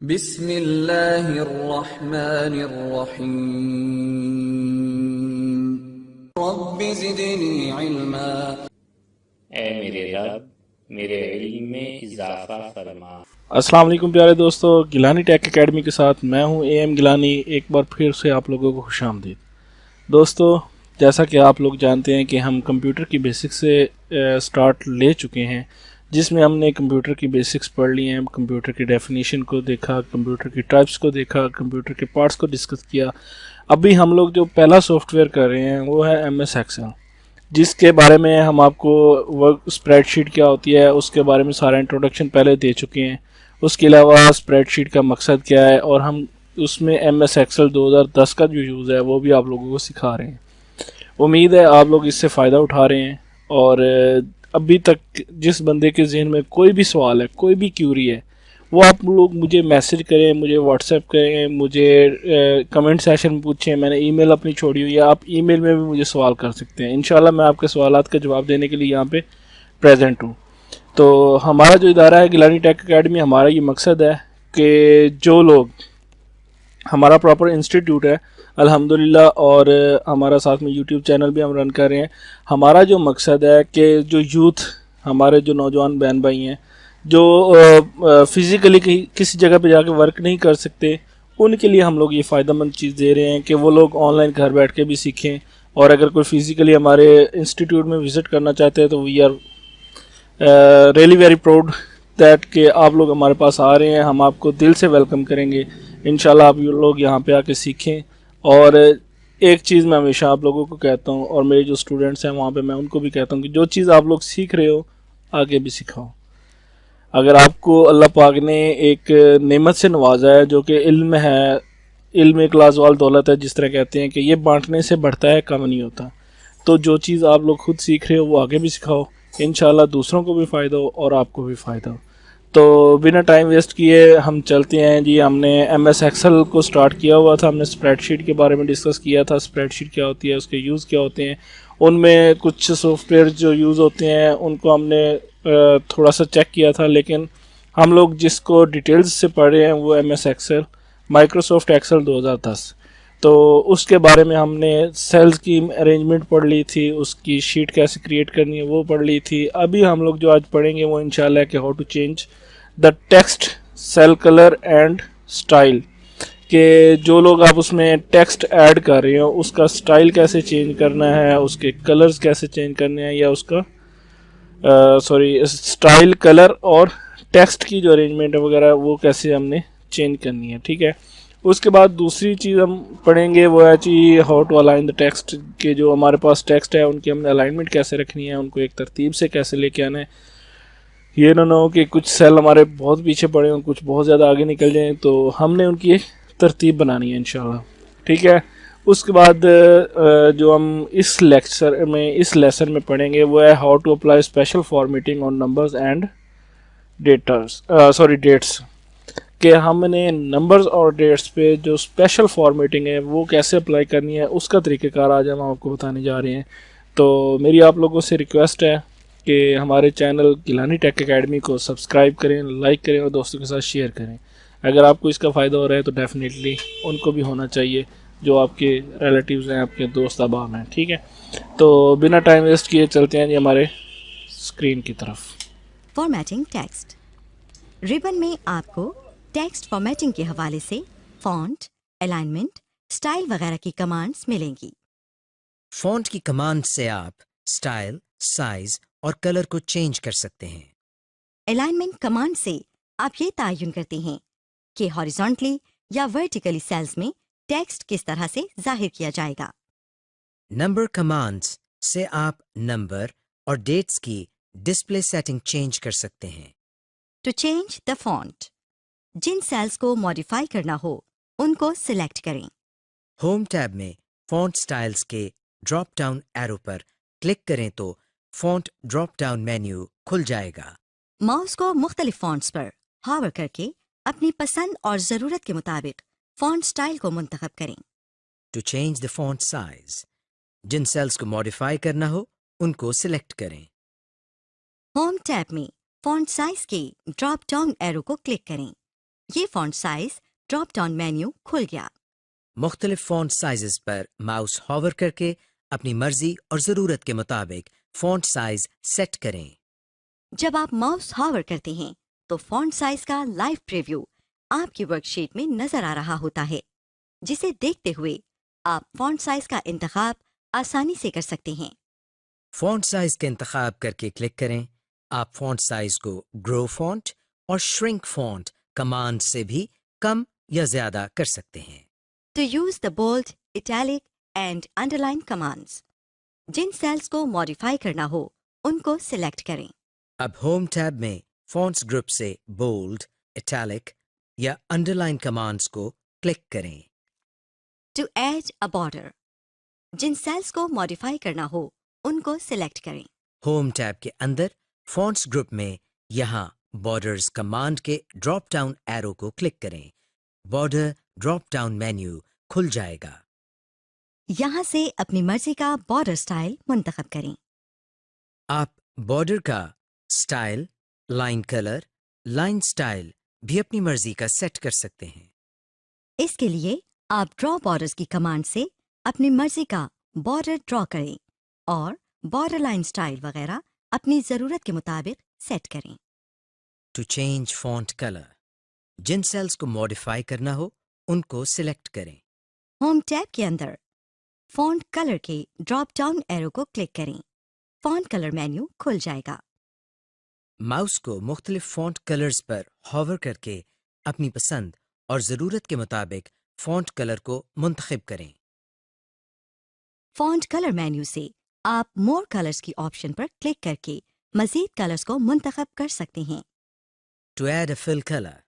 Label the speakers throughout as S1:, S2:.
S1: بسم اللہ الرحمن الرحیم رب زدنی علما۔
S2: اے میرے رب میرے علم میں اضافہ فرما۔
S3: السلام علیکم پیارے دوستو، گیلانی ٹیک اکیڈمی کے ساتھ میں ہوں اے ایم گیلانی۔ ایک بار پھر سے آپ لوگوں کو خوش آمدید۔ دوستو، جیسا کہ آپ لوگ جانتے ہیں کہ ہم کمپیوٹر کی بیسکس سے سٹارٹ لے چکے ہیں، جس میں ہم نے کمپیوٹر کی بیسکس پڑھ لی ہیں، کمپیوٹر کی ڈیفینیشن کو دیکھا، کمپیوٹر کی ٹائپس کو دیکھا، کمپیوٹر کے پارٹس کو ڈسکس کیا۔ ابھی ہم لوگ جو پہلا سافٹ ویئر کر رہے ہیں وہ ہے ایم ایس ایکسل، جس کے بارے میں ہم آپ کو ورک اسپریڈ شیٹ کیا ہوتی ہے اس کے بارے میں سارا انٹروڈکشن پہلے دے چکے ہیں۔ اس کے علاوہ اسپریڈ شیٹ کا مقصد کیا ہے، اور ہم اس میں ایم ایس ایکسل 2010 کا جو یوز ہے وہ بھی آپ لوگوں کو سکھا رہے ہیں۔ امید ہے آپ لوگ اس سے فائدہ اٹھا رہے ہیں، اور ابھی تک جس بندے کے ذہن میں کوئی بھی سوال ہے، کوئی بھی کیوری ہے، وہ آپ لوگ مجھے میسج کریں، مجھے واٹس ایپ کریں، مجھے کمنٹ سیشن میں پوچھیں۔ میں نے ای میل اپنی چھوڑی ہوئی ہے، آپ ای میل میں بھی مجھے سوال کر سکتے ہیں۔ انشاءاللہ میں آپ کے سوالات کا جواب دینے کے لیے یہاں پہ پریزنٹ ہوں۔ تو ہمارا جو ادارہ ہے گیلانی ٹیک اکیڈمی، ہمارا یہ مقصد ہے کہ جو لوگ، ہمارا پراپر انسٹیٹیوٹ ہے الحمدللہ، اور ہمارا ساتھ میں یوٹیوب چینل بھی ہم رن کر رہے ہیں۔ ہمارا جو مقصد ہے کہ جو یوتھ، ہمارے جو نوجوان بہن بھائی ہیں جو فزیکلی کسی جگہ پہ جا کے ورک نہیں کر سکتے، ان کے لیے ہم لوگ یہ فائدہ مند چیز دے رہے ہیں کہ وہ لوگ آن لائن گھر بیٹھ کے بھی سیکھیں، اور اگر کوئی فزیکلی ہمارے انسٹیٹیوٹ میں وزٹ کرنا چاہتے ہیں تو we are really very proud that کہ آپ لوگ ہمارے پاس آ رہے ہیں۔ ہم آپ کو دل سے ویلکم کریں گے انشاءاللہ۔ آپ لوگ یہاں پہ آ کے سیکھیں، اور ایک چیز میں ہمیشہ آپ لوگوں کو کہتا ہوں، اور میرے جو اسٹوڈنٹس ہیں وہاں پہ میں ان کو بھی کہتا ہوں کہ جو چیز آپ لوگ سیکھ رہے ہو آگے بھی سکھاؤ۔ اگر آپ کو اللہ پاک نے ایک نعمت سے نوازا ہے جو کہ علم ہے، علم ایک لازوال دولت ہے، جس طرح کہتے ہیں کہ یہ بانٹنے سے بڑھتا ہے، کم نہیں ہوتا، تو جو چیز آپ لوگ خود سیکھ رہے ہو وہ آگے بھی سکھاؤ، انشاءاللہ دوسروں کو بھی فائدہ ہو اور آپ کو بھی فائدہ ہو۔ تو بنا ٹائم ویسٹ کیے ہم چلتے ہیں جی۔ ہم نے ایم ایس ایکسل کو سٹارٹ کیا ہوا تھا، ہم نے اسپریڈ شیٹ کے بارے میں ڈسکس کیا تھا، اسپریڈ شیٹ کیا ہوتی ہے، اس کے یوز کیا ہوتے ہیں، ان میں کچھ سافٹ ویئر جو یوز ہوتے ہیں ان کو ہم نے تھوڑا سا چیک کیا تھا، لیکن ہم لوگ جس کو ڈیٹیلز سے پڑھ رہے ہیں وہ M S Excel, Microsoft Excel 2010۔ تو اس کے بارے میں ہم نے سیلز کی ارینجمنٹ پڑھ لی تھی، اس کی شیٹ کیسے کریٹ کرنی ہے وہ پڑھ لی تھی۔ ابھی ہم لوگ جو آج پڑھیں گے وہ انشاءاللہ ہے کہ how to change the text, cell colour and style, کہ جو لوگ آپ اس میں ٹیکسٹ ایڈ کر رہے ہو اس کا اسٹائل کیسے چینج کرنا ہے، اس کے کلرز کیسے چینج کرنے ہیں، یا اس کا اسٹائل، کلر اور ٹیکسٹ کی جو ارینجمنٹ ہے وغیرہ وہ کیسے ہم نے چینج کرنی ہے، ٹھیک ہے۔ اس کے بعد دوسری چیز ہم پڑھیں گے وہ ہے جی how to align the text, کہ جو ہمارے پاس ٹیکسٹ ہے ان کی ہم نے الائنمنٹ کیسے رکھنی ہے، ان کو ایک ترتیب سے کیسے لے کے آنا ہے۔ یہ نہ ہو کہ کچھ سیل ہمارے بہت پیچھے پڑے ہوں، کچھ بہت زیادہ آگے نکل جائیں، تو ہم نے ان کی ایک ترتیب بنانی ہے انشاءاللہ، ٹھیک ہے۔ اس کے بعد جو ہم اس لیسن میں پڑھیں گے وہ ہے how to apply special formatting on numbers and dates, کہ ہم نے نمبرز اور ڈیٹس پہ جو اسپیشل فارمیٹنگ ہے وہ کیسے اپلائی کرنی ہے، اس کا طریقہ کار آج ہم آپ کو بتانے جا رہے ہیں۔ تو میری آپ لوگوں سے ریکویسٹ ہے کہ ہمارے چینل گیلانی ٹیک اکیڈمی کو سبسکرائب کریں، لائک کریں اور دوستوں کے ساتھ شیئر کریں۔ اگر آپ کو اس کا فائدہ ہو رہا ہے تو ڈیفینیٹلی ان کو بھی ہونا چاہیے، جو آپ کے ریلیٹیوز ہیں، آپ کے دوست احباب ہیں، ٹھیک ہے۔ تو بنا ٹائم ویسٹ کیے چلتے ہیں جی ہمارے اسکرین کی طرف۔
S4: فارمیٹنگ ٹیکسٹ ریبن میں آپ کو ٹیکسٹ فارمیٹنگ کے حوالے سے فونٹ، الائنمنٹ، سٹائل وغیرہ کی کمانڈز ملیں گی۔
S5: فونٹ کی کمانڈ سے آپ سٹائل، سائز اور کلر کو چینج کر سکتے ہیں۔
S4: الائنمنٹ کمانڈ سے آپ یہ تعین کرتے ہیں کہ ہاریزونٹلی یا ورٹیکلی سیلز میں ٹیکسٹ کس طرح سے ظاہر کیا جائے گا۔
S5: نمبر کمانڈز سے آپ نمبر اور ڈیٹس کی ڈسپلے سیٹنگ چینج کر سکتے ہیں۔
S4: ٹو چینج دا فونٹ، جن سیلز کو ماڈیفائی کرنا ہو ان کو سلیکٹ کریں۔
S5: ہوم ٹیب میں فونٹ سٹائلز کے ڈراپ ڈاؤن ایرو پر کلک کریں تو فونٹ ڈراپ ڈاؤن مینیو کھل جائے گا۔
S4: ماؤس کو مختلف فونٹس پر ہاور کر کے اپنی پسند اور ضرورت کے مطابق فونٹ سٹائل کو منتخب کریں۔
S5: To change the font size, جن سیلز کو ماڈیفائی کرنا ہو ان کو سلیکٹ کریں۔
S4: ہوم ٹیب میں فونٹ سائز کے ڈراپ ڈاؤن ایرو کو کلک کریں۔ ये font size drop down menu खुल गया।
S5: मुख्तलिफ फॉन्ट साइजेस पर माउस हॉवर करके अपनी मर्जी और ज़रूरत के मुताबिक फॉन्ट साइज सेट करें।
S4: जब आप माउस हॉवर करते हैं तो फॉन्ट साइज का लाइव प्रीव्यू आपकी वर्कशीट में नजर आ रहा होता है, जिसे देखते हुए आप फॉन्ट साइज का इंतखाब आसानी से कर सकते हैं।
S5: फॉन्ट साइज का इंतखाब करके क्लिक करें। आप फॉन्ट साइज को ग्रो फॉन्ट और श्रिंक फॉन्ट कमांड से भी कम या ज्यादा कर सकते हैं।
S4: To use the bold, italic and underline commands, जिन सेल्स को मॉडिफाई करना हो उनको सिलेक्ट करें।
S5: अब होम टैब में फॉन्ट्स ग्रुप से बोल्ड, इटैलिक या अंडरलाइन कमांड्स को क्लिक करें।
S4: To add a border, जिन सेल्स को मॉडिफाई करना हो उनको सिलेक्ट करें।
S5: होम टैब के अंदर फॉन्ट्स ग्रुप में यहाँ बॉर्डर्स कमांड के ड्रॉप डाउन एरो को क्लिक करें। बॉर्डर ड्रॉप डाउन मेन्यू खुल जाएगा।
S4: यहाँ से अपनी मर्जी का बॉर्डर स्टाइल मुंतखब करें।
S5: आप बॉर्डर का style, line colour, line style भी अपनी मर्जी का सेट कर सकते हैं।
S4: इसके लिए आप ड्रॉ बॉर्डर्स की कमांड से अपनी मर्जी का बॉर्डर ड्रॉ करें और बॉर्डर लाइन स्टाइल वगैरह अपनी ज़रूरत के मुताबिक सेट करें।
S5: टू चेंज फॉन्ट कलर, जिन सेल्स को मॉडिफाई करना हो उनको सिलेक्ट करें।
S4: होम टैब के अंदर फॉन्ट कलर के ड्रॉप डाउन एरो को क्लिक करें। फॉन्ट कलर मेन्यू खुल जाएगा।
S5: माउस को मुख्तलिफ फॉन्ट कलर्स पर हॉवर करके अपनी पसंद और ज़रूरत के मुताबिक फॉन्ट कलर को मुंतखब करें।
S4: फॉन्ट कलर मेन्यू से आप मोर कलर्स की ऑप्शन पर क्लिक करके मजीद कलर्स को मुंतखब कर सकते हैं।
S5: To add a fill colour,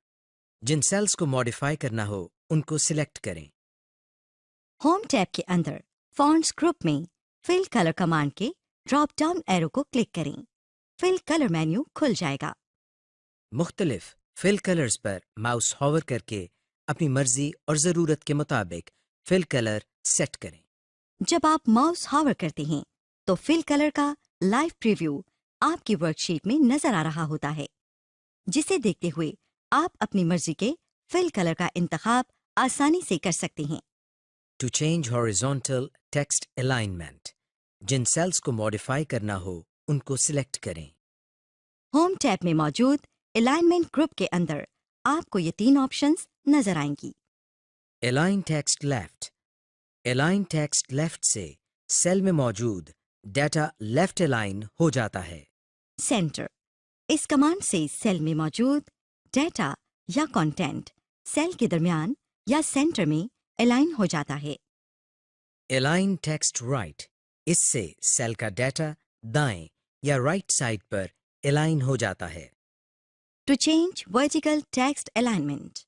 S5: जिन सेल्स को मॉडिफाई करना हो उनको सिलेक्ट करें।
S4: होम टैब के अंदर फॉन्ट्स ग्रुप में फिल कलर कमांड के ड्रॉप डाउन एरो को क्लिक करें। फिल कलर मेन्यू खुल जाएगा।
S5: मुख्तलिफ फिल कलर्स पर माउस हॉवर करके अपनी मर्जी और ज़रूरत के मुताबिक फिल कलर सेट करें।
S4: जब आप माउस हॉवर करते हैं तो फिल कलर का लाइव प्रीव्यू आपकी वर्कशीट में नजर आ रहा होता है, जिसे देखते हुए आप अपनी मर्जी के फिल कलर का इंतखाब आसानी से कर सकते हैं।
S5: To change horizontal text alignment, जिन सेल्स को मॉडिफाई करना हो उनको सिलेक्ट करें।
S4: होम टैब में मौजूद अलाइनमेंट ग्रुप के अंदर आपको ये 3 ऑप्शंस नजर आएंगी।
S5: Align text left, align text left से सेल में मौजूद डाटा लेफ्ट अलाइन हो जाता है।
S4: सेंटर, इस कमांड से सेल में मौजूद डेटा या कंटेंट सेल के दरमियान या सेंटर में अलाइन हो जाता है।
S5: अलाइन टेक्स्ट राइट, इससे सेल का डाटा दाएं या राइट साइड पर अलाइन हो जाता है।
S4: To change vertical text alignment,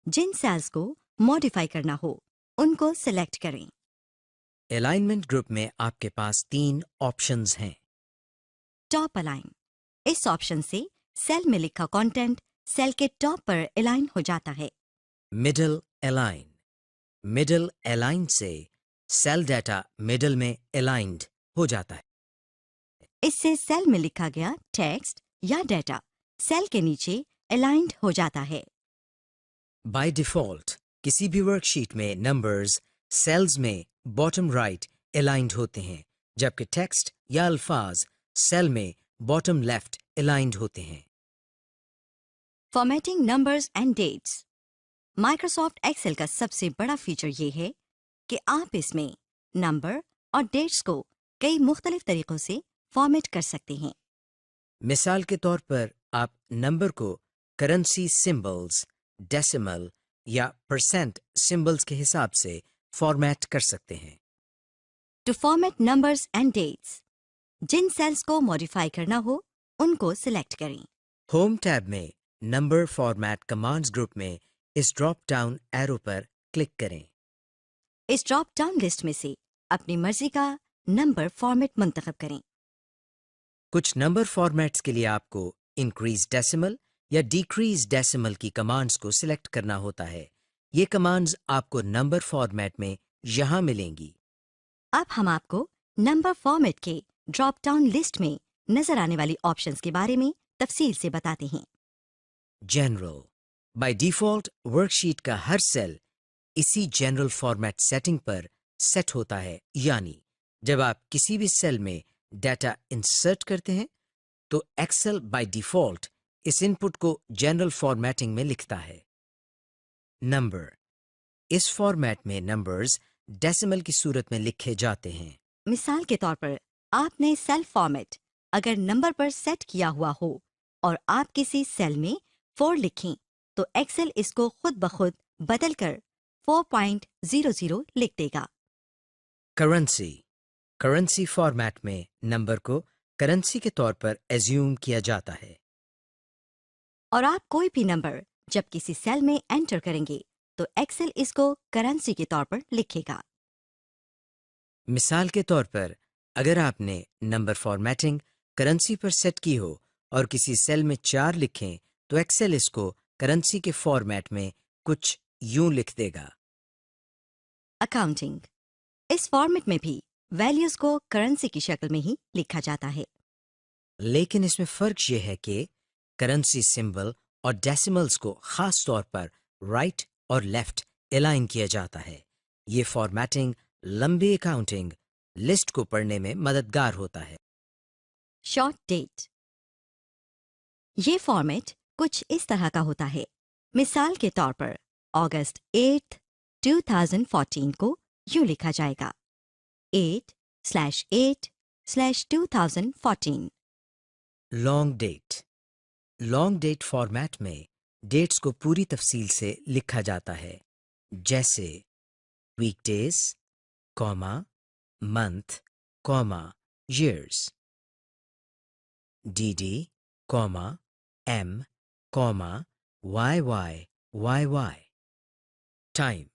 S4: जिन सेल्स को मॉडिफाई करना हो उनको सिलेक्ट करें।
S5: अलाइनमेंट ग्रुप में आपके पास 3 ऑप्शंस हैं।
S4: टॉप अलाइन, इस ऑप्शन से सेल में लिखा कंटेंट सेल के टॉप पर अलाइन हो जाता है।
S5: मिडल अलाइन, मिडल अलाइन से सेल डाटा मिडल में अलाइंड हो जाता है।
S4: इससे सेल में लिखा गया टेक्स्ट या डेटा सेल के नीचे अलाइंड हो जाता है।
S5: बाय डिफॉल्ट किसी भी वर्कशीट में नंबर्स सेल्स में बॉटम राइट अलाइंड होते हैं, जबकि टेक्स्ट या अल्फाज सेल में बॉटम लेफ्ट अलाइंड होते हैं।
S4: Formatting numbers and dates, Microsoft Excel का सबसे बड़ा फीचर ये है कि आप इसमें नंबर और डेट्स को कई मुख्तलिफ तरीक़ों से फॉर्मेट कर सकते हैं।
S5: मिसाल के तौर पर आप नंबर को करेंसी सिंबल्स, डेसिमल या परसेंट सिंबल्स के हिसाब से फॉर्मेट कर सकते हैं।
S4: To format numbers and dates, जिन सेल्स को मॉडिफाई करना हो उनको सिलेक्ट करें।
S5: होम टैब में नंबर फॉर्मेट कमांड्स ग्रुप में इस ड्रॉप डाउन एरो पर क्लिक करें।
S4: इस ड्रॉप डाउन लिस्ट में से अपनी मर्जी का नंबर फॉर्मेट मुंतखब करें।
S5: कुछ नंबर फॉर्मेट्स के लिए आपको इंक्रीज डेसिमल या डिक्रीज डेसिमल की कमांड्स को सिलेक्ट करना होता है। ये कमांड्स आपको नंबर फॉर्मेट में यहाँ मिलेंगी।
S4: अब हम आपको नंबर फॉर्मेट के ड्रॉप डाउन लिस्ट में नजर आने वाली ऑप्शंस के बारे में तफसील से बताते हैं।
S5: जनरल, बाय डिफॉल्ट वर्कशीट का हर सेल इसी जनरल फॉर्मेट सेटिंग पर सेट होता है, यानी जब आप किसी भी सेल में डाटा इंसर्ट करते हैं तो एक्सेल बाय डिफॉल्ट इस इनपुट को जनरल फॉर्मेटिंग में लिखता है। नंबर, इस फॉर्मेट में नंबर्स डेसिमल की सूरत में लिखे जाते हैं।
S4: मिसाल के तौर पर आपने सेल फॉर्मेट अगर नंबर पर सेट किया हुआ हो और आप किसी सेल में 4 लिखें तो एक्सेल इसको खुद ब खुद बदल कर 4.00 लिख देगा।
S5: करेंसी, करेंसी फॉर्मेट में नंबर को करेंसी के तौर पर एज्यूम किया जाता है।
S4: और आप कोई भी नंबर जब किसी सेल में एंटर करेंगे तो एक्सेल इसको करेंसी के तौर पर लिखेगा।
S5: मिसाल के तौर पर अगर आपने नंबर फॉर्मेटिंग करेंसी पर सेट की हो और किसी सेल में 4 लिखें तो एक्सेल इसको करेंसी के फॉर्मेट में कुछ यूं लिख देगा।
S4: अकाउंटिंग, इस फॉर्मेट में भी वैल्यूज को करेंसी की शक्ल में ही लिखा जाता है,
S5: लेकिन इसमें फर्क यह है कि करेंसी सिंबल और डेसिमल्स को खास तौर पर राइट और लेफ्ट अलाइन किया जाता है। ये फॉर्मेटिंग लंबी अकाउंटिंग लिस्ट को पढ़ने में मददगार होता है।
S4: शॉर्ट डेट, ये फॉर्मेट कुछ इस तरह का होता है। मिसाल के तौर पर अगस्त 8, 2014 को यूं लिखा जाएगा 8/8/2014।
S5: Long date, long date format में डेट्स को पूरी तफसील से लिखा जाता है, जैसे weekdays, comma, month, comma, years, DD, comma, M, comma, YY. Time,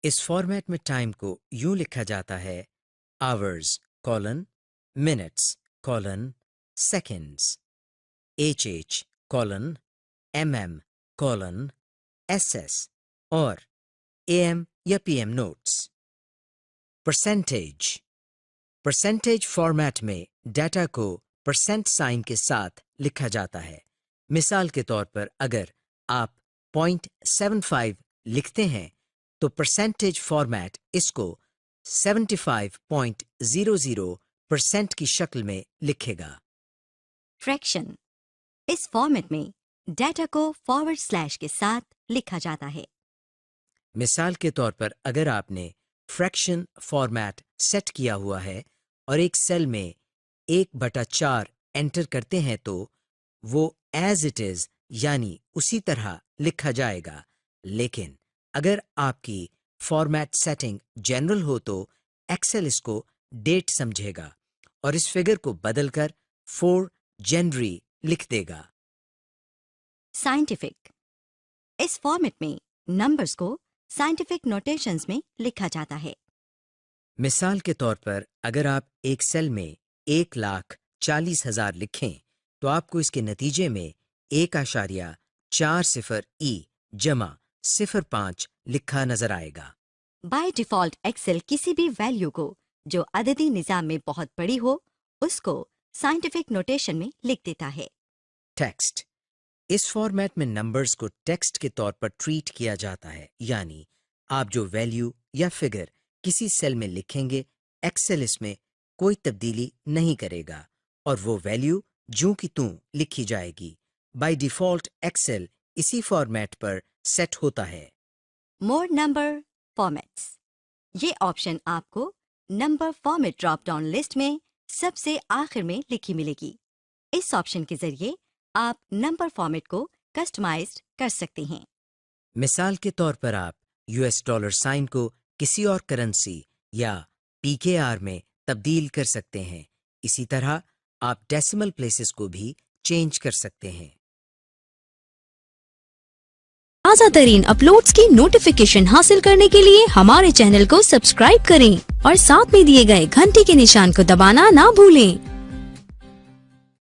S5: इस फॉर्मेट में टाइम को यूं लिखा जाता है hours colon minutes colon seconds, HH colon MM colon SS और AM या PM notes. Percentage, percentage format में डाटा को परसेंट साइन के साथ लिखा जाता है। मिसाल के तौर पर अगर आप 0.75 लिखते हैं तो परसेंटेज फॉर्मेट इसको 75.00% की शक्ल में लिखेगा।
S4: फ्रैक्शन, इस फॉर्मेट में डाटा को फॉरवर्ड स्लैश के साथ लिखा जाता है।
S5: मिसाल के तौर पर अगर आपने फ्रैक्शन फॉर्मेट सेट किया हुआ है और एक सेल में 1/4 एंटर करते हैं तो वो एज इट इज यानी उसी तरह लिखा जाएगा, लेकिन अगर आपकी फॉर्मेट सेटिंग जनरल हो तो एक्सेल इसको डेट समझेगा और इस फिगर को बदलकर 4 जनवरी लिख देगा।
S4: साइंटिफिक, इस फॉर्मेट में नंबर्स को साइंटिफिक नोटेशंस में लिखा जाता है।
S5: मिसाल के तौर पर अगर आप एक सेल में 1,40,000 लिखें तो आपको इसके नतीजे में 1.40E जमा 05 लिखा नजर आएगा।
S4: बाय डिफॉल्ट एक्सेल किसी भी वैल्यू को जो अददी निज़ाम में बहुत बड़ी हो उसको साइंटिफिक नोटेशन में लिख देता है।
S5: टेक्स्ट, इस फॉर्मेट में नंबर्स को टेक्स्ट के तौर पर ट्रीट किया जाता है, यानी आप जो वैल्यू या फिगर किसी सेल में लिखेंगे एक्सेल इसमें कोई तब्दीली नहीं करेगा और वो वैल्यू जूं की तूं लिखी जाएगी। बाय डिफॉल्ट एक्सेल इसी फॉर्मेट पर सेट होता है।
S4: मोर नंबर फॉर्मेट्स, ये ऑप्शन आपको number format drop down list में सबसे आखिर में लिखी मिलेगी। इस ऑप्शन के जरिए आप नंबर फॉर्मेट को कस्टमाइज्ड कर सकते हैं।
S5: मिसाल के तौर पर आप US डॉलर साइन को किसी और करेंसी या PKR में तब्दील कर सकते हैं। इसी तरह आप डेसिमल प्लेसेस को भी चेंज कर सकते हैं।
S6: ताज़ा तरीन अपलोड्स की नोटिफिकेशन हासिल करने के लिए हमारे चैनल को सब्सक्राइब करें और साथ में दिए गए घंटी के निशान को दबाना ना भूलें।